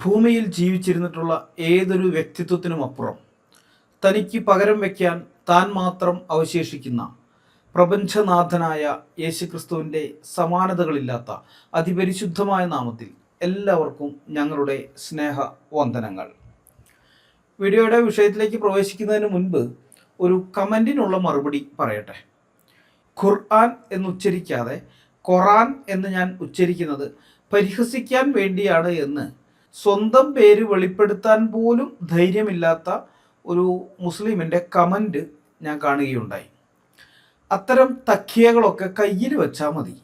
ഭൂമിയിൽ ജീവിച്ചിരുന്നിട്ടുള്ള ഏതൊരു വ്യക്തിത്വത്തിനുമപ്പുറം തനിക്ക് പകരം വയ്ക്കാൻ താൻ മാത്രം അവശേഷിക്കുന്ന പ്രപഞ്ചനാഥനായ യേശുക്രിസ്തുവിൻ്റെ സമാനതകളില്ലാത്ത അതിപരിശുദ്ധമായ നാമത്തിൽ എല്ലാവർക്കും ഞങ്ങളുടെ സ്നേഹ വന്ദനങ്ങൾ. വീഡിയോയുടെ വിഷയത്തിലേക്ക് പ്രവേശിക്കുന്നതിന് മുൻപ് ഒരു കമൻറ്റിനുള്ള മറുപടി പറയട്ടെ. ഖുർആൻ എന്നുച്ചരിക്കാതെ ഖുറാൻ എന്ന് ഞാൻ ഉച്ചരിക്കുന്നത് പരിഹസിക്കാൻ വേണ്ടിയാണ് എന്ന് സ്വന്തം പേര് വെളിപ്പെടുത്താൻ പോലും ധൈര്യമില്ലാത്ത ഒരു മുസ്ലിമിൻ്റെ കമൻറ്റ് ഞാൻ കാണുകയുണ്ടായി. അത്തരം തക്കിയകളൊക്കെ കയ്യിൽ വെച്ചാൽ മതി.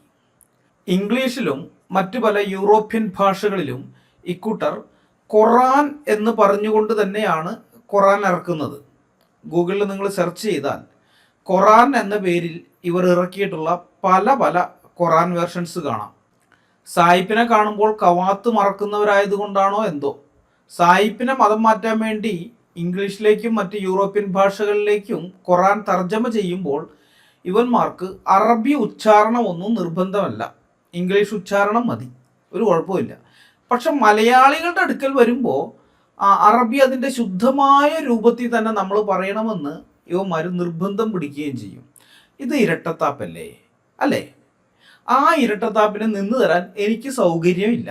ഇംഗ്ലീഷിലും മറ്റു പല യൂറോപ്യൻ ഭാഷകളിലും ഇക്കൂട്ടർ ഖുറാൻ എന്ന് പറഞ്ഞുകൊണ്ട് തന്നെയാണ് ഖുറാൻ ഇറക്കുന്നത്. ഗൂഗിളിൽ നിങ്ങൾ സെർച്ച് ചെയ്താൽ ഖുറാൻ എന്ന പേരിൽ ഇവർ ഇറക്കിയിട്ടുള്ള പല ഖുറാൻ വേർഷൻസ് കാണാം. സായിപ്പിനെ കാണുമ്പോൾ കവാത്ത് മറക്കുന്നവരായതുകൊണ്ടാണോ എന്തോ സായിപ്പിനെ മതം മാറ്റാൻ വേണ്ടി ഇംഗ്ലീഷിലേക്കും മറ്റ് യൂറോപ്യൻ ഭാഷകളിലേക്കും ഖുറാൻ തർജ്ജമ ചെയ്യുമ്പോൾ ഇവന്മാർക്ക് അറബി ഉച്ചാരണമൊന്നും നിർബന്ധമല്ല, ഇംഗ്ലീഷ് ഉച്ചാരണം മതി, ഒരു കുഴപ്പമില്ല. പക്ഷെ മലയാളികളുടെ അടുക്കൽ വരുമ്പോൾ അറബി അതിൻ്റെ ശുദ്ധമായ രൂപത്തിൽ തന്നെ നമ്മൾ പറയണമെന്ന് ഇവന്മാർ നിർബന്ധം പിടിക്കുകയും ചെയ്യും. ഇത് ഇരട്ടത്താപ്പല്ലേ അല്ലേ? ആ ഇരട്ടത്താപ്പിന് നിന്ന് തരാൻ എനിക്ക് സൗകര്യമില്ല.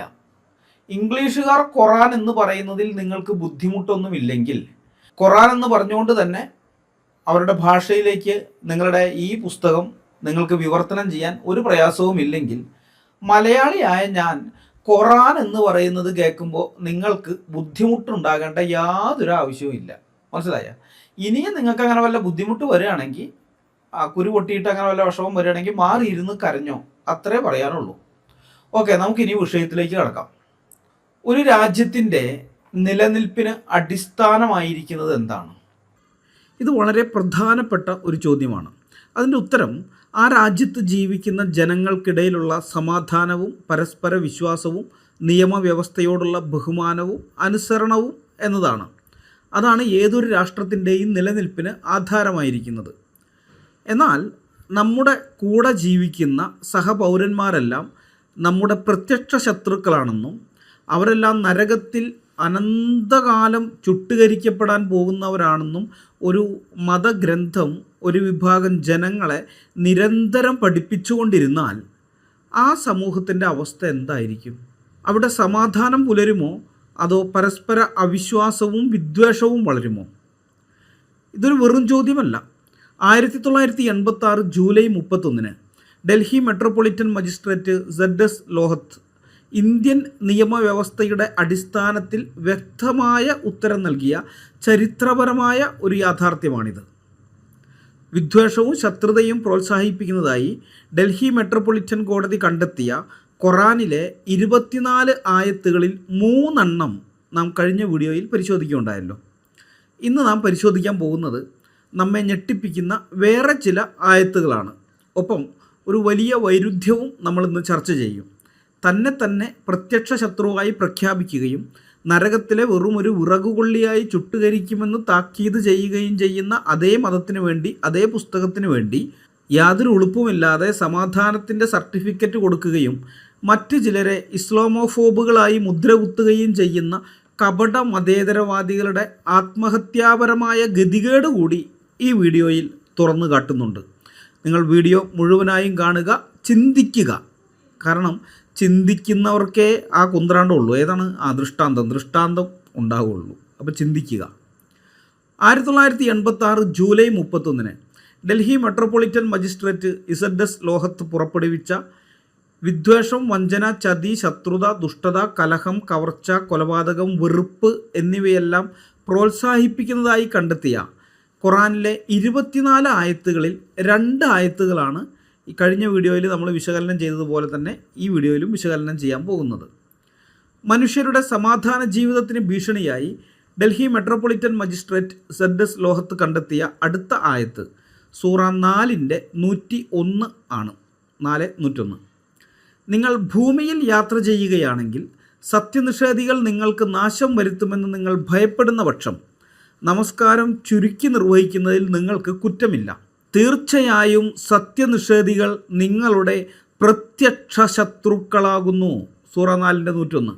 ഇംഗ്ലീഷുകാർ ഖുറാൻ എന്ന് പറയുന്നതിൽ നിങ്ങൾക്ക് ബുദ്ധിമുട്ടൊന്നുമില്ലെങ്കിൽ ഖുറാൻ എന്ന് പറഞ്ഞുകൊണ്ട് തന്നെ അവരുടെ ഭാഷയിലേക്ക് നിങ്ങളുടെ ഈ പുസ്തകം നിങ്ങൾക്ക് വിവർത്തനം ചെയ്യാൻ ഒരു പ്രയാസവും ഇല്ലെങ്കിൽ മലയാളിയായ ഞാൻ ഖുറാൻ എന്ന് പറയുന്നത് കേൾക്കുമ്പോൾ നിങ്ങൾക്ക് ബുദ്ധിമുട്ടുണ്ടാകേണ്ട യാതൊരു ആവശ്യവും ഇല്ല. മനസ്സിലായ? ഇനിയും നിങ്ങൾക്ക് അങ്ങനെ വല്ല ബുദ്ധിമുട്ട് വരികയാണെങ്കിൽ കുരു പൊട്ടിയിട്ട് അങ്ങനെ വല്ല വിഷമം വരികയാണെങ്കിൽ മാറിയിരുന്ന് കരഞ്ഞോ, അത്രേ പറയാനുള്ളൂ. ഓക്കെ, നമുക്കിനി വിഷയത്തിലേക്ക് കടക്കാം. ഒരു രാജ്യത്തിൻ്റെ നിലനിൽപ്പിന് അടിസ്ഥാനമായിരിക്കുന്നത് എന്താണ്? ഇത് വളരെ പ്രധാനപ്പെട്ട ഒരു ചോദ്യമാണ്. അതിൻ്റെ ഉത്തരം ആ രാജ്യത്ത് ജീവിക്കുന്ന ജനങ്ങൾക്കിടയിലുള്ള സമാധാനവും പരസ്പര വിശ്വാസവും നിയമവ്യവസ്ഥയോടുള്ള ബഹുമാനവും അനുസരണവും എന്നതാണ്. അതാണ് ഏതൊരു രാഷ്ട്രത്തിൻ്റെയും നിലനിൽപ്പിന് ആധാരമായിരിക്കുന്നത്. എന്നാൽ നമ്മുടെ കൂടെ ജീവിക്കുന്ന സഹപൗരന്മാരെല്ലാം നമ്മുടെ പ്രത്യക്ഷ ശത്രുക്കളാണെന്നും അവരെല്ലാം നരകത്തിൽ അനന്തകാലം ചുട്ടുകരിക്കപ്പെടാൻ പോകുന്നവരാണെന്നും ഒരു മതഗ്രന്ഥം ഒരു വിഭാഗം ജനങ്ങളെ നിരന്തരം പഠിപ്പിച്ചുകൊണ്ടിരുന്നാൽ ആ സമൂഹത്തിൻ്റെ അവസ്ഥ എന്തായിരിക്കും? അവിടെ സമാധാനം പുലരുമോ അതോ പരസ്പര അവിശ്വാസവും വിദ്വേഷവും വളരുമോ? ഇതൊരു വെറും ചോദ്യമല്ല. 1986 July 31 Delhi metropolitan magistrate ZS Lohat Indian നിയമവ്യവസ്ഥയുടെ അടിസ്ഥാനത്തിൽ വ്യക്തമായ ഉത്തരം നൽകിയ ചരിത്രപരമായ ഒരു യാഥാർത്ഥ്യമാണിത്. വിദ്വേഷവും ശത്രുതയും പ്രോത്സാഹിപ്പിക്കുന്നതായി ഡൽഹി മെട്രോപൊളിറ്റൻ കോടതി കണ്ടെത്തിയ ഖുറാനിലെ 24 ആയത്തുകളിൽ 3 നാം കഴിഞ്ഞ വീഡിയോയിൽ പരിശോധിക്കുകയുണ്ടായല്ലോ. ഇന്ന് നാം പരിശോധിക്കാൻ പോകുന്നത് നമ്മെ ഞെട്ടിപ്പിക്കുന്ന വേറെ ചില ആയത്തുകളാണ്. ഒപ്പം ഒരു വലിയ വൈരുദ്ധ്യവും നമ്മളിന്ന് ചർച്ച ചെയ്യും. തന്നെ പ്രത്യക്ഷ ശത്രുവായി പ്രഖ്യാപിക്കുകയും നരകത്തിലെ വെറും ഒരു വിറകുകൊള്ളിയായി ചുട്ടുകരിക്കുമെന്ന് താക്കീത് ചെയ്യുകയും ചെയ്യുന്ന അതേ മതത്തിന് വേണ്ടി, അതേ പുസ്തകത്തിന് വേണ്ടി യാതൊരു ഉളുപ്പുമില്ലാതെ സമാധാനത്തിൻ്റെ സർട്ടിഫിക്കറ്റ് കൊടുക്കുകയും മറ്റ് ചിലരെ ഇസ്ലാമോഫോബുകളായി മുദ്രകുത്തുകയും ചെയ്യുന്ന കപട മതേതരവാദികളുടെ ആത്മഹത്യാപരമായ ഗതികേട് കൂടി ഈ വീഡിയോയിൽ തുറന്നു കാട്ടുന്നുണ്ട്. നിങ്ങൾ വീഡിയോ മുഴുവനായും കാണുക, ചിന്തിക്കുക. കാരണം ചിന്തിക്കുന്നവർക്കേ ആ കുന്ത്രാണ്ടമുള്ളൂ. ഏതാണ്? ദൃഷ്ടാന്തം ഉണ്ടാവുകയുള്ളൂ. അപ്പോൾ ചിന്തിക്കുക. 1986 July 31 Delhi metropolitan magistrate ZS ലോഹത്ത് പുറപ്പെടുവിച്ച വിദ്വേഷം, വഞ്ചന, ചതി, ശത്രുത, ദുഷ്ടത, കലഹം, കവർച്ച, കൊലപാതകം, വെറുപ്പ് എന്നിവയെല്ലാം പ്രോത്സാഹിപ്പിക്കുന്നതായി കണ്ടെത്തിയ ഖുറാനിലെ 24 ആയത്തുകളിൽ 2 ആയത്തുകളാണ് ഈ കഴിഞ്ഞ വീഡിയോയിൽ നമ്മൾ വിശകലനം ചെയ്തതുപോലെ തന്നെ ഈ വീഡിയോയിലും വിശകലനം ചെയ്യാൻ പോകുന്നത്. മനുഷ്യരുടെ സമാധാന ജീവിതത്തിന് ഭീഷണിയായി ഡൽഹി മെട്രോപൊളിറ്റൻ മജിസ്ട്രേറ്റ് ZS ലോഹത്ത് കണ്ടെത്തിയ അടുത്ത ആയത്ത് സൂറ 4 101 ആണ്. 4:101. നിങ്ങൾ ഭൂമിയിൽ യാത്ര ചെയ്യുകയാണെങ്കിൽ സത്യനിഷേധികൾ നിങ്ങൾക്ക് നാശം വരുത്തുമെന്ന് നിങ്ങൾ ഭയപ്പെടുന്ന പക്ഷം നമസ്കാരം ചുരുക്കി നിർവഹിക്കുന്നതിൽ നിങ്ങൾക്ക് കുറ്റമില്ല. തീർച്ചയായും സത്യനിഷേധികൾ നിങ്ങളുടെ പ്രത്യക്ഷ ശത്രുക്കളാകുന്നു. സൂറ 4:101.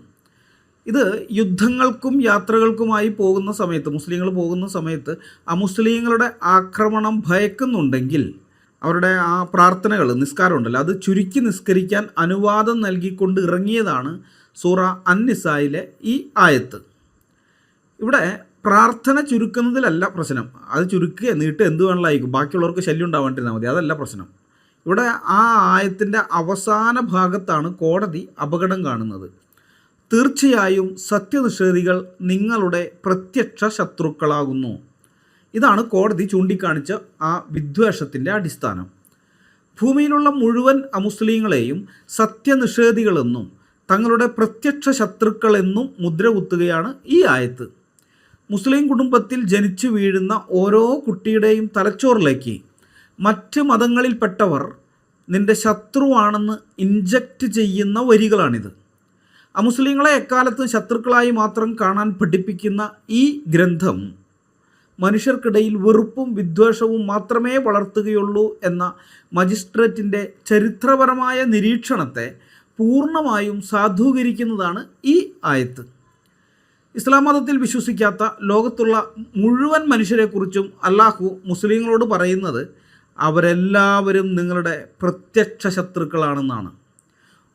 ഇത് യുദ്ധങ്ങൾക്കും യാത്രകൾക്കുമായി പോകുന്ന സമയത്ത്, മുസ്ലിങ്ങൾ പോകുന്ന സമയത്ത് അമുസ്ലിങ്ങളുടെ ആക്രമണം ഭയക്കുന്നുണ്ടെങ്കിൽ അവരുടെ ആ പ്രാർത്ഥനകൾ, നിസ്കാരമുണ്ടല്ലോ, അത് ചുരുക്കി നിസ്കരിക്കാൻ അനുവാദം നൽകിക്കൊണ്ട് ഇറങ്ങിയതാണ് സൂറ അൻ-നിസായിലെ ഈ ആയത്ത്. ഇവിടെ പ്രാർത്ഥന ചുരുക്കുന്നതിലല്ല പ്രശ്നം. അത് ചുരുക്കുക, നീട്ട് എന്ത് വേണമെങ്കിലായിരിക്കും, ബാക്കിയുള്ളവർക്ക് ശല്യം ഉണ്ടാവാണ്ടിരുന്നാൽ മതി, അതല്ല പ്രശ്നം. ഇവിടെ ആ ആയത്തിൻ്റെ അവസാന ഭാഗത്താണ് കോടതി അപകടം കാണുന്നത്. തീർച്ചയായും സത്യനിഷേധികൾ നിങ്ങളുടെ പ്രത്യക്ഷ ശത്രുക്കളാകുന്നു. ഇതാണ് കോടതി ചൂണ്ടിക്കാണിച്ച ആ വിദ്വേഷത്തിൻ്റെ അടിസ്ഥാനം. ഭൂമിയിലുള്ള മുഴുവൻ അമുസ്ലിങ്ങളെയും സത്യനിഷേധികളെന്നും തങ്ങളുടെ പ്രത്യക്ഷ ശത്രുക്കളെന്നും മുദ്രകുത്തുകയാണ് ഈ ആയത്ത്. മുസ്ലിം കുടുംബത്തിൽ ജനിച്ചു വീഴുന്ന ഓരോ കുട്ടിയുടെയും തലച്ചോറിലേക്ക് മറ്റ് മതങ്ങളിൽപ്പെട്ടവർ നിന്റെ ശത്രുവാണെന്ന് ഇൻജക്റ്റ് ചെയ്യുന്ന വരികളാണിത്. അമുസ്ലിങ്ങളെ എക്കാലത്തും ശത്രുക്കളായി മാത്രം കാണാൻ പഠിപ്പിക്കുന്ന ഈ ഗ്രന്ഥം മനുഷ്യർക്കിടയിൽ വെറുപ്പും വിദ്വേഷവും മാത്രമേ വളർത്തുകയുള്ളൂ എന്ന മജിസ്ട്രേറ്റിൻ്റെ ചരിത്രപരമായ നിരീക്ഷണത്തെ പൂർണ്ണമായും സാധൂകരിക്കുന്നതാണ് ഈ ആയത്ത്. ഇസ്ലാം മതത്തിൽ വിശ്വസിക്കാത്ത ലോകത്തുള്ള മുഴുവൻ മനുഷ്യരെക്കുറിച്ചും അല്ലാഹു മുസ്ലിങ്ങളോട് പറയുന്നത് അവരെല്ലാവരും നിങ്ങളുടെ പ്രത്യക്ഷ ശത്രുക്കളാണെന്നാണ്.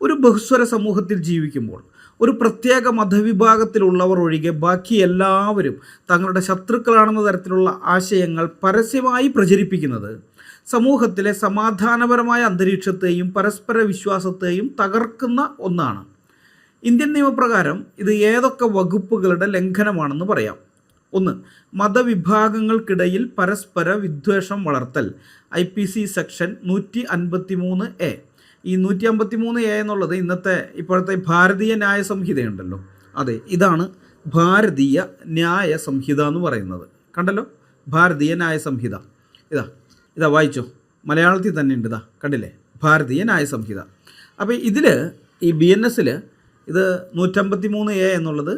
ഒരു ബഹുസ്വര സമൂഹത്തിൽ ജീവിക്കുമ്പോൾ ഒരു പ്രത്യേക മതവിഭാഗത്തിലുള്ളവർ ഒഴികെ ബാക്കി എല്ലാവരും തങ്ങളുടെ ശത്രുക്കളാണെന്ന തരത്തിലുള്ള ആശയങ്ങൾ പരസ്യമായി പ്രചരിപ്പിക്കുന്നത് സമൂഹത്തിലെ സമാധാനപരമായ അന്തരീക്ഷത്തെയും പരസ്പര വിശ്വാസത്തെയും തകർക്കുന്ന ഒന്നാണ്. ഇന്ത്യൻ നിയമപ്രകാരം ഇത് ഏതൊക്കെ വകുപ്പുകളുടെ ലംഘനമാണെന്ന് പറയാം. 1. മതവിഭാഗങ്ങൾക്കിടയിൽ പരസ്പര വിദ്വേഷം വളർത്തൽ. IPC section 153A. ഈ 153A എന്നുള്ളത് ഇപ്പോഴത്തെ ഭാരതീയ ന്യായ സംഹിതയുണ്ടല്ലോ, അതെ, ഇതാണ് ഭാരതീയ ന്യായ സംഹിത എന്ന് പറയുന്നത്. കണ്ടല്ലോ, ഭാരതീയ ന്യായ സംഹിത. ഇതാ വായിച്ചോ, മലയാളത്തിൽ തന്നെ ഉണ്ട്, കണ്ടില്ലേ, ഭാരതീയ ന്യായ സംഹിത. അപ്പോൾ ഇതിൽ ഈ BNSൽ ഇത് 153A എന്നുള്ളത്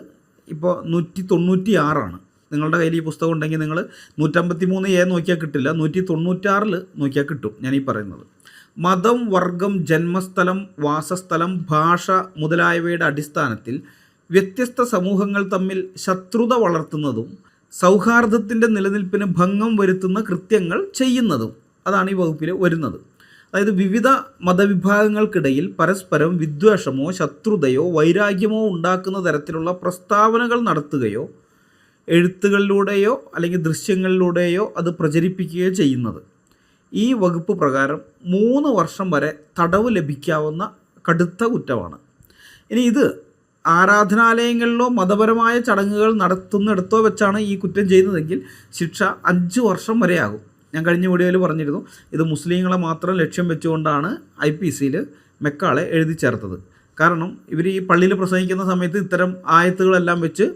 ഇപ്പോൾ 196ആണ്. നിങ്ങളുടെ കയ്യിൽ ഈ പുസ്തകം ഉണ്ടെങ്കിൽ നിങ്ങൾ 153A നോക്കിയാൽ കിട്ടില്ല, 196 നോക്കിയാൽ കിട്ടും. ഞാനീ പറയുന്നത് മതം, വർഗം, ജന്മസ്ഥലം, വാസസ്ഥലം, ഭാഷ മുതലായവയുടെ അടിസ്ഥാനത്തിൽ വ്യത്യസ്ത സമൂഹങ്ങൾ തമ്മിൽ ശത്രുത വളർത്തുന്നതും സൗഹാർദ്ദത്തിൻ്റെ നിലനിൽപ്പിന് ഭംഗം വരുത്തുന്ന കൃത്യങ്ങൾ ചെയ്യുന്നതും അതാണ് ഈ വകുപ്പിൽ വരുന്നത്. അതായത് വിവിധ മതവിഭാഗങ്ങൾക്കിടയിൽ പരസ്പരം വിദ്വേഷമോ ശത്രുതയോ വൈരാഗ്യമോ ഉണ്ടാക്കുന്ന തരത്തിലുള്ള പ്രസ്താവനകൾ നടത്തുകയോ എഴുത്തുകളിലൂടെയോ അല്ലെങ്കിൽ ദൃശ്യങ്ങളിലൂടെയോ അത് പ്രചരിപ്പിക്കുകയോ ചെയ്യുന്നത് ഈ വകുപ്പ് പ്രകാരം 3 വർഷം വരെ തടവ് ലഭിക്കാവുന്ന കടുത്ത കുറ്റമാണ്. ഇനി ഇത് ആരാധനാലയങ്ങളിലോ മതപരമായ ചടങ്ങുകൾ നടത്തുന്നിടത്തോ വെച്ചാണ് ഈ കുറ്റം ചെയ്യുന്നതെങ്കിൽ ശിക്ഷ 5 വർഷം വരെയാകും. ഞാൻ കഴിഞ്ഞ വീഡിയോയിൽ പറഞ്ഞിരുന്നു, ഇത് മുസ്ലിങ്ങളെ മാത്രം ലക്ഷ്യം വെച്ചുകൊണ്ടാണ് IPCയിൽ മെക്കാളെ എഴുതി ചേർത്തത്. കാരണം ഇവർ ഈ പള്ളിയിൽ പ്രസംഗിക്കുന്ന സമയത്ത് ഇത്തരം ആയത്തുകളെല്ലാം വെച്ച്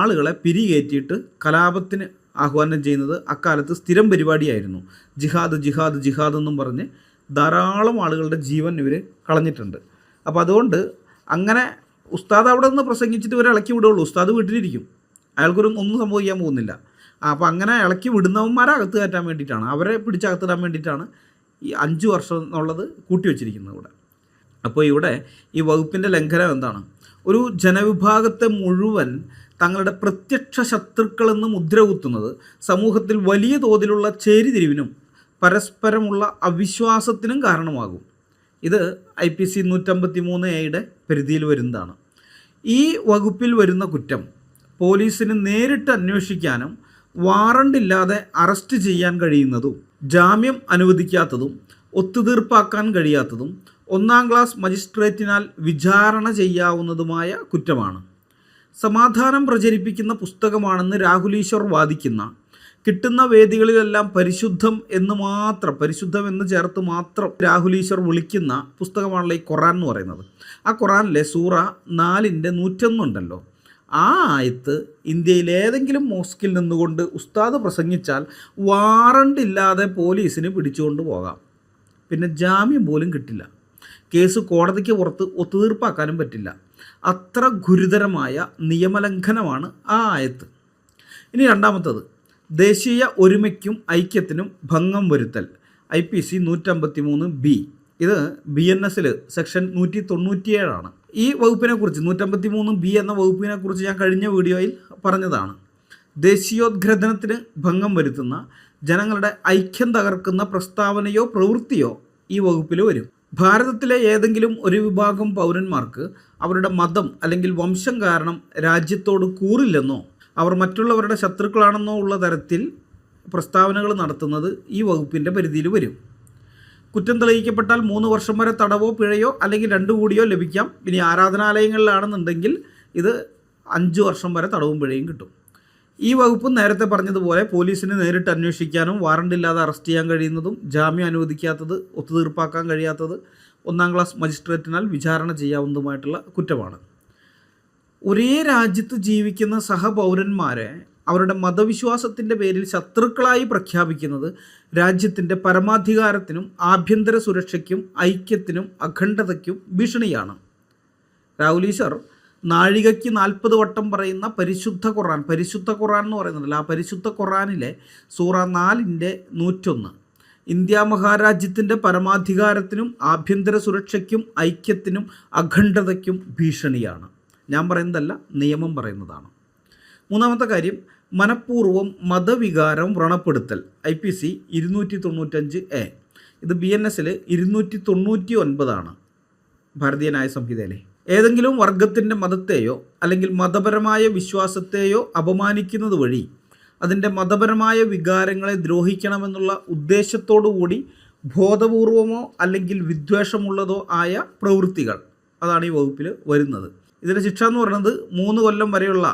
ആളുകളെ പിരികേറ്റിയിട്ട് കലാപത്തിന് ആഹ്വാനം ചെയ്യുന്നത് അക്കാലത്ത് സ്ഥിരം പരിപാടിയായിരുന്നു. ജിഹാദ് ജിഹാദ് ജിഹാദ് എന്നും പറഞ്ഞ് ധാരാളം ആളുകളുടെ ജീവൻ ഇവർ കളഞ്ഞിട്ടുണ്ട്. അപ്പോൾ അതുകൊണ്ട് അങ്ങനെ ഉസ്താദ് അവിടെ നിന്ന് പ്രസംഗിച്ചിട്ട് ഇവരെ ഇളക്കി വിടുകയുള്ളൂ. ഉസ്താദ് വീട്ടിലിരിക്കും, ഒന്നും സംഭവിക്കാൻ പോകുന്നില്ല. അപ്പോൾ അങ്ങനെ ഇളക്കി വിടുന്നവന്മാരെ അകത്ത് കയറ്റാൻ വേണ്ടിയിട്ടാണ്, അവരെ പിടിച്ചകത്തിടാൻ വേണ്ടിയിട്ടാണ് ഈ 5 വർഷം എന്നുള്ളത് കൂട്ടിവെച്ചിരിക്കുന്നത് ഇവിടെ. അപ്പോൾ ഇവിടെ ഈ വകുപ്പിൻ്റെ ലംഘനം എന്താണ്? ഒരു ജനവിഭാഗത്തെ മുഴുവൻ തങ്ങളുടെ പ്രത്യക്ഷ ശത്രുക്കളെന്ന് മുദ്രകുത്തുന്നത് സമൂഹത്തിൽ വലിയ തോതിലുള്ള ചേരിതിരിവിനും പരസ്പരമുള്ള അവിശ്വാസത്തിനും കാരണമാകും. ഇത് IPC 153A പരിധിയിൽ വരുന്നതാണ്. ഈ വകുപ്പിൽ വരുന്ന കുറ്റം പോലീസിന് നേരിട്ട് അന്വേഷിക്കാനും വാറണ്ടില്ലാതെ അറസ്റ്റ് ചെയ്യാൻ കഴിയുന്നതും ജാമ്യം അനുവദിക്കാത്തതും ഒത്തുതീർപ്പാക്കാൻ കഴിയാത്തതും 1-ാം ക്ലാസ് മജിസ്ട്രേറ്റിനാൽ വിചാരണ ചെയ്യാവുന്നതുമായ കുറ്റമാണ്. സമാധാനം പ്രചരിപ്പിക്കുന്ന പുസ്തകമാണെന്ന് രാഹുൽ ഈശ്വർ വാദിക്കുന്ന, കിട്ടുന്ന വേദികളിലെല്ലാം പരിശുദ്ധം എന്ന് ചേർത്ത് മാത്രം രാഹുൽ ഈശ്വർ വിളിക്കുന്ന പുസ്തകമാണല്ലോ ഈ ഖുറാൻ എന്ന് പറയുന്നത്. ആ ഖുറാനിലെ സൂറ 4ന്റെ 101 ഉണ്ടല്ലോ, ആ ആയത്ത് ഇന്ത്യയിൽ ഏതെങ്കിലും മോസ്കിൽ നിന്നുകൊണ്ട് ഉസ്താദ് പ്രസംഗിച്ചാൽ വാറണ്ടില്ലാതെ പോലീസിന് പിടിച്ചുകൊണ്ട് പോകാം, പിന്നെ ജാമ്യം പോലും കിട്ടില്ല, കേസ് കോടതിക്ക് പുറത്ത് ഒത്തുതീർപ്പാക്കാനും പറ്റില്ല. അത്ര ഗുരുതരമായ നിയമലംഘനമാണ് ആ ആയത്ത്. ഇനി രണ്ടാമത്തത്, ദേശീയ ഒരുമയ്ക്കും ഐക്യത്തിനും ഭംഗം വരുത്തൽ. IPC 153B. ഇത് BNSൽ സെക്ഷൻ 197ആണ്. ഈ വകുപ്പിനെക്കുറിച്ച് 153B എന്ന വകുപ്പിനെക്കുറിച്ച് ഞാൻ കഴിഞ്ഞ വീഡിയോയിൽ പറഞ്ഞതാണ്. ദേശീയോദ്ഗ്രഥനത്തിന് ഭംഗം വരുത്തുന്ന, ജനങ്ങളുടെ ഐക്യം തകർക്കുന്ന പ്രസ്താവനയോ പ്രവൃത്തിയോ ഈ വകുപ്പിൽ വരും. ഭാരതത്തിലെ ഏതെങ്കിലും ഒരു വിഭാഗം പൗരന്മാർക്ക് അവരുടെ മതം അല്ലെങ്കിൽ വംശം കാരണം രാജ്യത്തോട് കൂറില്ലെന്നോ അവർ മറ്റുള്ളവരുടെ ശത്രുക്കളാണെന്നോ ഉള്ള തരത്തിൽ പ്രസ്താവനകൾ നടത്തുന്നത് ഈ വകുപ്പിൻ്റെ പരിധിയിൽ വരും. കുറ്റം തെളിയിക്കപ്പെട്ടാൽ 3 വർഷം വരെ തടവോ പിഴയോ അല്ലെങ്കിൽ 2 കൂടിയോ ലഭിക്കാം. ഇനി ആരാധനാലയങ്ങളിലാണെന്നുണ്ടെങ്കിൽ ഇത് 5 വർഷം വരെ തടവും പിഴയും കിട്ടും. ഈ വകുപ്പ് നേരത്തെ പറഞ്ഞതുപോലെ പോലീസിന് നേരിട്ട് അന്വേഷിക്കാനും വാറണ്ടില്ലാതെ അറസ്റ്റ് ചെയ്യാൻ കഴിയുന്നതും ജാമ്യം അനുവദിക്കാത്തത്, ഒത്തുതീർപ്പാക്കാൻ കഴിയാത്തത് 1-ാം ക്ലാസ് മജിസ്ട്രേറ്റിനാൽ വിചാരണ ചെയ്യാവുന്നതുമായിട്ടുള്ള കുറ്റമാണ്. ഒരേ രാജ്യത്ത് ജീവിക്കുന്ന സഹപൗരന്മാരെ അവരുടെ മതവിശ്വാസത്തിൻ്റെ പേരിൽ ശത്രുക്കളായി പ്രഖ്യാപിക്കുന്നത് രാജ്യത്തിൻ്റെ പരമാധികാരത്തിനും ആഭ്യന്തര സുരക്ഷയ്ക്കും ഐക്യത്തിനും അഖണ്ഡതയ്ക്കും ഭീഷണിയാണ്. രാഹുൽ ഈശ്വർ നാഴികയ്ക്ക് 40 വട്ടം പറയുന്ന പരിശുദ്ധ ഖുർആൻ എന്ന് പറയുന്നുണ്ടല്ലോ, ആ പരിശുദ്ധ ഖുർആനിലെ സൂറ 4-ന്റെ 101 ഇന്ത്യ മഹാരാജ്യത്തിൻ്റെ പരമാധികാരത്തിനും ആഭ്യന്തര സുരക്ഷയ്ക്കും ഐക്യത്തിനും അഖണ്ഡതയ്ക്കും ഭീഷണിയാണ്. ഞാൻ പറയുന്നതല്ല, നിയമം പറയുന്നതാണ്. 3-ാമത്തെ കാര്യം, മനഃപൂർവ്വം മതവികാരം വ്രണപ്പെടുത്തൽ. IPC 295A. ഇത് BNS 299 ഭാരതീയ ന്യായ സംഹിതയിലെ. ഏതെങ്കിലും വർഗത്തിൻ്റെ മതത്തെയോ അല്ലെങ്കിൽ മതപരമായ വിശ്വാസത്തെയോ അപമാനിക്കുന്നത് വഴി അതിൻ്റെ മതപരമായ വികാരങ്ങളെ ദ്രോഹിക്കണമെന്നുള്ള ഉദ്ദേശത്തോടുകൂടി ബോധപൂർവമോ അല്ലെങ്കിൽ വിദ്വേഷമുള്ളതോ ആയ പ്രവൃത്തികൾ, അതാണ് ഈ വകുപ്പിൽ വരുന്നത്. ഇതിൻ്റെ ശിക്ഷ എന്ന് പറയുന്നത് 3 കൊല്ലം വരെയുള്ള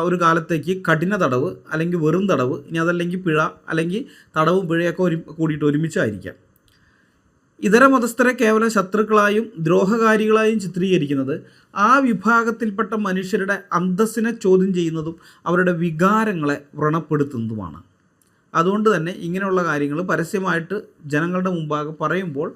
ഒരു കാലത്തേക്ക് കഠിന തടവ് അല്ലെങ്കിൽ വെറും തടവ്, ഇനി അതല്ലെങ്കിൽ പിഴ അല്ലെങ്കിൽ തടവും പിഴയൊക്കെ കൂടിയിട്ട് ഒരുമിച്ചായിരിക്കാം. ഇതര മതസ്ഥരെ കേവലം ശത്രുക്കളായും ദ്രോഹകാരികളായും ചിത്രീകരിക്കുന്നത് ആ വിഭാഗത്തിൽപ്പെട്ട മനുഷ്യരുടെ അന്തസ്സിനെ ചോദ്യം ചെയ്യുന്നതും അവരുടെ വികാരങ്ങളെ വ്രണപ്പെടുത്തുന്നതുമാണ്. അതുകൊണ്ട് തന്നെ ഇങ്ങനെയുള്ള കാര്യങ്ങൾ പരസ്യമായിട്ട് ജനങ്ങളുടെ മുമ്പാകെ പറയുമ്പോൾ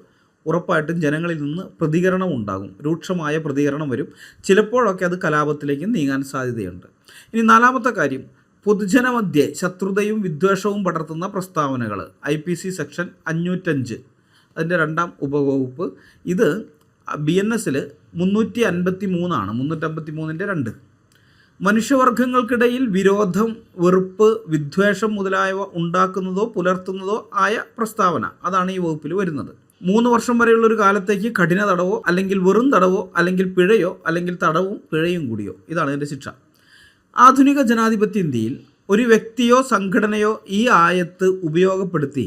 ഉറപ്പായിട്ടും ജനങ്ങളിൽ നിന്ന് പ്രതികരണം ഉണ്ടാകും, രൂക്ഷമായ പ്രതികരണം വരും. ചിലപ്പോഴൊക്കെ അത് കലാപത്തിലേക്ക് നീങ്ങാൻ സാധ്യതയുണ്ട്. ഇനി 4-ാമത്തെ കാര്യം, പൊതുജനമധ്യേ ശത്രുതയും വിദ്വേഷവും പടർത്തുന്ന പ്രസ്താവനകൾ. IPC സെക്ഷൻ 505 അതിൻ്റെ 2-ാം ഉപവകുപ്പ്. ഇത് BNS 353 353-ന്റെ 2. മനുഷ്യവർഗങ്ങൾക്കിടയിൽ വിരോധം, വെറുപ്പ്, വിദ്വേഷം മുതലായവ ഉണ്ടാക്കുന്നതോ പുലർത്തുന്നതോ ആയ പ്രസ്താവന, അതാണ് ഈ വകുപ്പിൽ വരുന്നത്. 3 വർഷം വരെയുള്ള ഒരു കാലത്തേക്ക് കഠിന തടവോ അല്ലെങ്കിൽ വെറും തടവോ അല്ലെങ്കിൽ പിഴയോ അല്ലെങ്കിൽ തടവും പിഴയും കൂടിയോ, ഇതാണ് ഇതിൻ്റെ ശിക്ഷ. ആധുനിക ജനാധിപത്യ ഇന്ത്യയിൽ ഒരു വ്യക്തിയോ സംഘടനയോ ഈ ആയത്ത് ഉപയോഗപ്പെടുത്തി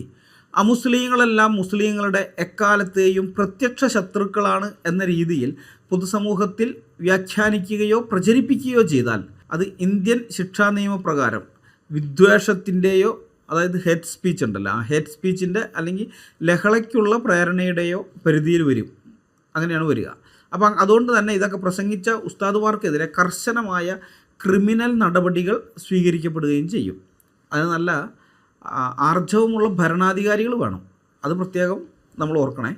അമുസ്ലിങ്ങളെല്ലാം മുസ്ലിങ്ങളുടെ എക്കാലത്തെയും പ്രത്യക്ഷ ശത്രുക്കളാണ് എന്ന രീതിയിൽ പൊതുസമൂഹത്തിൽ വ്യാഖ്യാനിക്കുകയോ പ്രചരിപ്പിക്കുകയോ ചെയ്താൽ അത് ഇന്ത്യൻ ശിക്ഷാ നിയമപ്രകാരം വിദ്വേഷത്തിൻ്റെയോ, അതായത് ഹേറ്റ് സ്പീച്ച് ഉണ്ടല്ലോ, ആ ഹേറ്റ് സ്പീച്ചിൻ്റെ അല്ലെങ്കിൽ ലഹളയ്ക്കുള്ള പ്രേരണയുടെയോ പരിധിയിൽ വരും. അങ്ങനെയാണ് വരിക. അപ്പം അതുകൊണ്ട് തന്നെ ഇതൊക്കെ പ്രസംഗിച്ച ഉസ്താദുമാർക്കെതിരെ കർശനമായ ക്രിമിനൽ നടപടികൾ സ്വീകരിക്കപ്പെടുകയും ചെയ്യും. അത് നല്ല ആർജവമുള്ള ഭരണാധികാരികൾ വേണം. അത് പ്രത്യേകം നമ്മൾ ഓർക്കണേ.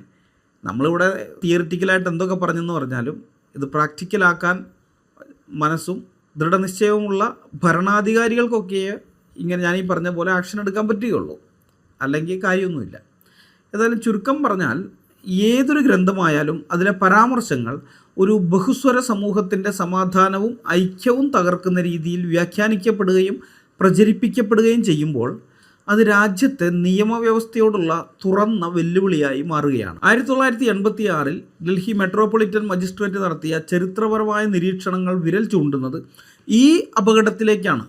നമ്മളിവിടെ തിയറിറ്റിക്കലായിട്ട് എന്തൊക്കെ പറഞ്ഞെന്ന് പറഞ്ഞാലും ഇത് പ്രാക്ടിക്കലാക്കാൻ മനസ്സും ദൃഢനിശ്ചയവുമുള്ള ഭരണാധികാരികൾക്കൊക്കെ ഇങ്ങനെ ഞാനീ പറഞ്ഞ പോലെ ആക്ഷൻ എടുക്കാൻ പറ്റുകയുള്ളൂ, അല്ലെങ്കിൽ കാര്യമൊന്നുമില്ല. ഏതായാലും ചുരുക്കം പറഞ്ഞാൽ ഏതൊരു ഗ്രന്ഥമായാലും അതിലെ പരാമർശങ്ങൾ ഒരു ബഹുസ്വര സമൂഹത്തിൻ്റെ സമാധാനവും ഐക്യവും തകർക്കുന്ന രീതിയിൽ വ്യാഖ്യാനിക്കപ്പെടുകയും പ്രചരിപ്പിക്കപ്പെടുകയും ചെയ്യുമ്പോൾ അത് രാജ്യത്തെ നിയമവ്യവസ്ഥയോടുള്ള തുറന്ന വെല്ലുവിളിയായി മാറുകയാണ്. 1986 ഡൽഹി മെട്രോപൊളിറ്റൻ മജിസ്ട്രേറ്റ് നടത്തിയ ചരിത്രപരമായ നിരീക്ഷണങ്ങൾ വിരൽ ചൂണ്ടുന്നത് ഈ അപകടത്തിലേക്കാണ്.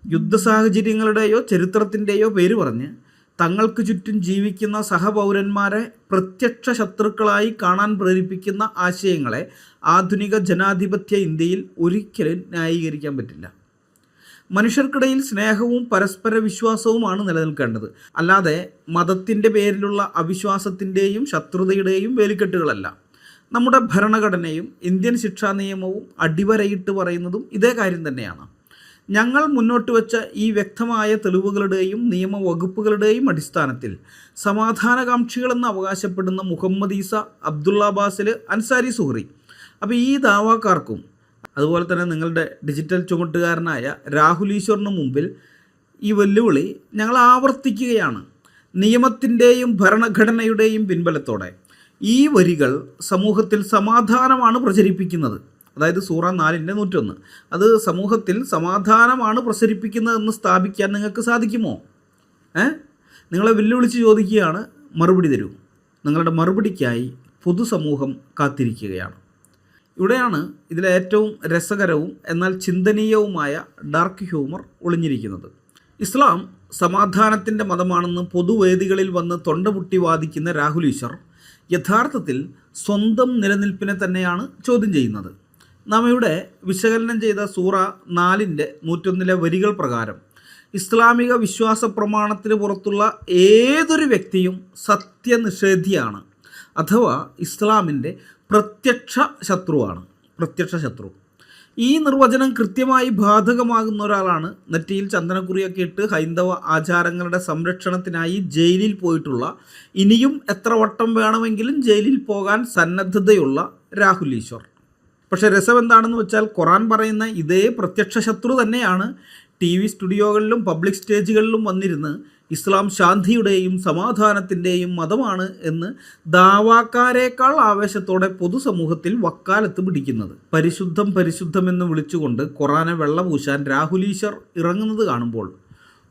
യുദ്ധ സാഹചര്യങ്ങളുടെയോ ചരിത്രത്തിൻ്റെയോ പേര് പറഞ്ഞ് തങ്ങൾക്ക് ചുറ്റും ജീവിക്കുന്ന സഹപൗരന്മാരെ പ്രത്യക്ഷ ശത്രുക്കളായി കാണാൻ പ്രേരിപ്പിക്കുന്ന ആശയങ്ങളെ ആധുനിക ജനാധിപത്യ ഇന്ത്യയിൽ ഒരിക്കലും ന്യായീകരിക്കാൻ പറ്റില്ല. മനുഷ്യർക്കിടയിൽ സ്നേഹവും പരസ്പര വിശ്വാസവുമാണ് നിലനിൽക്കേണ്ടത്, അല്ലാതെ മതത്തിൻ്റെ പേരിലുള്ള അവിശ്വാസത്തിൻ്റെയും ശത്രുതയുടെയും വേലിക്കെട്ടുകളല്ല. നമ്മുടെ ഭരണഘടനയും ഇന്ത്യൻ ശിക്ഷാ നിയമവും അടിവരയിട്ട് പറയുന്നതും ഇതേ കാര്യം തന്നെയാണ്. ഞങ്ങൾ മുന്നോട്ട് വെച്ച ഈ വ്യക്തമായ തെളിവുകളുടെയും നിയമവകുപ്പുകളുടെയും അടിസ്ഥാനത്തിൽ സമാധാനകാംക്ഷികളെന്ന് അവകാശപ്പെടുന്ന മുഹമ്മദ് ഈസ, അബ്ദുള്ള ബാസിൽ, അൻസാരി സുഹറി, അപ്പോൾ ഈ ദാവാക്കാർക്കും അതുപോലെ തന്നെ നിങ്ങളുടെ ഡിജിറ്റൽ ചുമട്ടുകാരനായ രാഹുൽ ഈശ്വറിന് മുമ്പിൽ ഈ വെല്ലുവിളി ഞങ്ങൾ ആവർത്തിക്കുകയാണ്. നിയമത്തിൻ്റെയും ഭരണഘടനയുടെയും പിൻബലത്തോടെ ഈ വരികൾ സമൂഹത്തിൽ സമാധാനമാണ് പ്രചരിപ്പിക്കുന്നത്. അതായത് സൂറ 4:101. അത് സമൂഹത്തിൽ സമാധാനമാണ് പ്രസരിപ്പിക്കുന്നതെന്ന് സ്ഥാപിക്കാൻ നിങ്ങൾക്ക് സാധിക്കുമോ? നിങ്ങളെ വെല്ലുവിളിച്ച് ചോദിക്കുകയാണ്, മറുപടി തരൂ. നിങ്ങളുടെ മറുപടിക്കായി പൊതുസമൂഹം കാത്തിരിക്കുകയാണ്. ഇവിടെയാണ് ഇതിലെ ഏറ്റവും രസകരവും എന്നാൽ ചിന്തനീയവുമായ ഡാർക്ക് ഹ്യൂമർ ഒളിഞ്ഞിരിക്കുന്നത്. ഇസ്ലാം സമാധാനത്തിൻ്റെ മതമാണെന്ന് പൊതുവേദികളിൽ വന്ന് തൊണ്ടപൊട്ടി വാദിക്കുന്ന രാഹുൽ ഈശ്വർ യഥാർത്ഥത്തിൽ സ്വന്തം നിലനിൽപ്പിനെ തന്നെയാണ് ചോദ്യം ചെയ്യുന്നത്. നാം ഇവിടെ വിശകലനം ചെയ്ത സൂറ 4:101 വരികൾ പ്രകാരം ഇസ്ലാമിക വിശ്വാസ പ്രമാണത്തിന് പുറത്തുള്ള ഏതൊരു വ്യക്തിയും സത്യനിഷേധിയാണ്, അഥവാ ഇസ്ലാമിൻ്റെ പ്രത്യക്ഷ ശത്രുവാണ്. പ്രത്യക്ഷ ശത്രു. ഈ നിർവചനം കൃത്യമായി ബാധകമാകുന്ന ഒരാളാണ് നെറ്റിയിൽ ചന്ദനക്കുറിയൊക്കെ ഇട്ട് ഹൈന്ദവ ആചാരങ്ങളുടെ സംരക്ഷണത്തിനായി ജയിലിൽ പോയിട്ടുള്ള, ഇനിയും എത്ര വട്ടം വേണമെങ്കിലും ജയിലിൽ പോകാൻ സന്നദ്ധതയുള്ള രാഹുൽ ഈശ്വർ. പക്ഷേ രസം എന്താണെന്ന് വെച്ചാൽ ഖുറാൻ പറയുന്ന ഇതേ പ്രത്യക്ഷ ശത്രു തന്നെയാണ് TV സ്റ്റുഡിയോകളിലും പബ്ലിക് സ്റ്റേജുകളിലും വന്നിരുന്ന് ഇസ്ലാം ശാന്തിയുടെയും സമാധാനത്തിൻ്റെയും മതമാണ് എന്ന് ദാവാക്കാരേക്കാൾ ആവേശത്തോടെ പൊതുസമൂഹത്തിൽ വക്കാലത്ത് പിടിക്കുന്നത്. പരിശുദ്ധം പരിശുദ്ധമെന്ന് വിളിച്ചുകൊണ്ട് ഖുറാനെ വെള്ളപൂശാൻ രാഹുൽ ഈശ്വർ ഇറങ്ങുന്നത് കാണുമ്പോൾ